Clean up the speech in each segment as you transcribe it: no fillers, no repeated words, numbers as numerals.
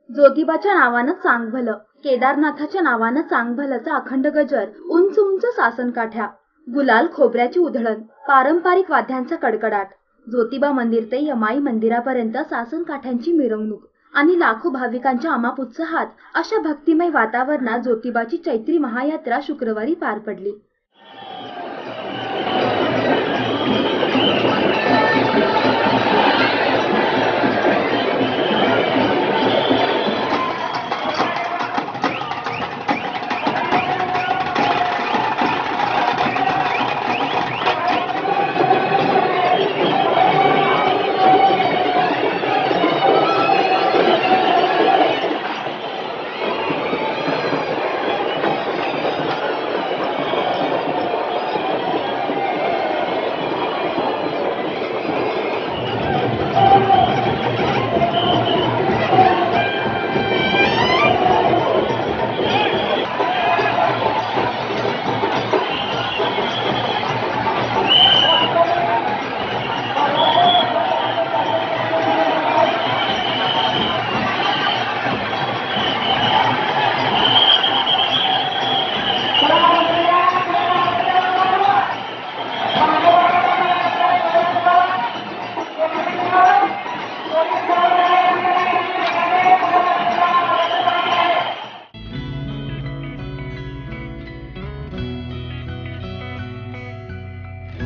ज्योतिबाच्या नावानं चांग भलं, केदारनाथाच्या नावानं चांग भलंचा अखंड गजर, उंच उंच सासनकाठ्या, गुलाल खोबऱ्याची उधळण, पारंपरिक वाद्यांचा कडकडाट, ज्योतिबा मंदिर ते यमाई मंदिरापर्यंत सासनकाठ्यांची मिरवणूक आणि लाखो भाविकांच्या अमाप उत्साहात अशा भक्तिमय वातावरणात ज्योतिबाची चैत्री महायात्रा शुक्रवारी पार पडली.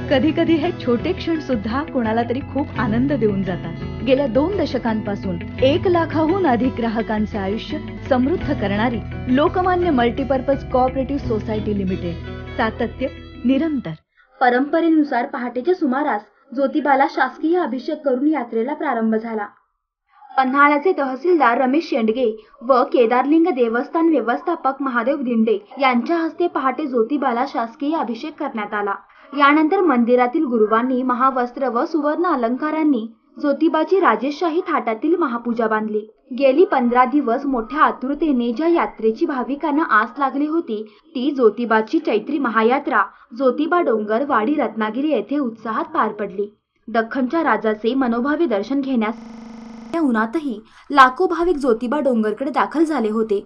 कधी कधी हे छोटे क्षण सुद्धा कोणाला तरी खूप आनंद देऊन जातात. गेल्या 2 दशकांपासून 1 लाखाहून अधिक ग्राहकांचे आयुष्य समृद्ध करणारी Lokmanya multipurpose cooperative society limited, सातत्य निरंतर. परंपरेनुसार पहाटेच्या सुमारास ज्योतिबाला शासकीय अभिषेक करून यात्रेला प्रारंभ झाला. पन्हाळ्याचे तहसीलदार रमेश शेंडगे व केदारलिंग देवस्थान व्यवस्थापक महादेव दिंडे यांच्या हस्ते पहाटे ज्योतिबाला शासकीय अभिषेक करण्यात आला. यानंतर मंदिरातील गुरुवांनी महावस्त्र व सुवर्ण अलंकारांनी ज्योतिबाची राजेशाही थाटातील महापूजा बांधली. गेली 15 दिवस मोठ्या आतुरतेने ज्या यात्रेची भाविकांना आस लागली होती ती ज्योतिबाची चैत्री महायात्रा ज्योतिबा डोंगर वाडी रत्नागिरी येथे उत्साहात पार पडली. दख्खनच्या राजाचे मनोभावे दर्शन घेण्यास या उन्हातही लाखो भाविक ज्योतिबा डोंगरकडे दाखल झाले होते.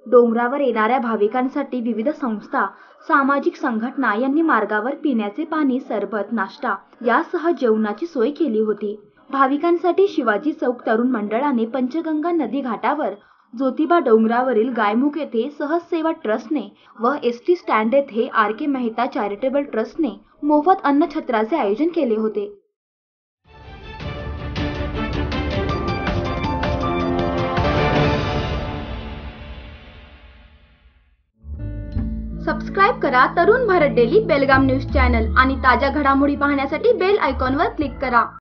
डोंगरावर येणाऱ्या भाविकांसाठी विविध संस्था, सामाजिक संघटना यांनी मार्गावर पिण्याचे पाणी, सरबत, नाश्ता यासह जेवणाची सोय केली होती. भाविकांसाठी शिवाजी चौक तरुण मंडळाने पंचगंगा नदी घाटावर, ज्योतिबा डोंगरावरील गायमुख येथे सहज सेवा ट्रस्टने व एसटी स्टँड येथे आर.के. मेहता चॅरिटेबल ट्रस्टने मोफत अन्नछत्राचे आयोजन केले होते. सबस्क्राइब करा तरुण भारत डेली बेलगाम न्यूज चॅनल आणि ताज्या घडामोडी पाहण्यासाठी बेल आयकॉनवर क्लिक करा.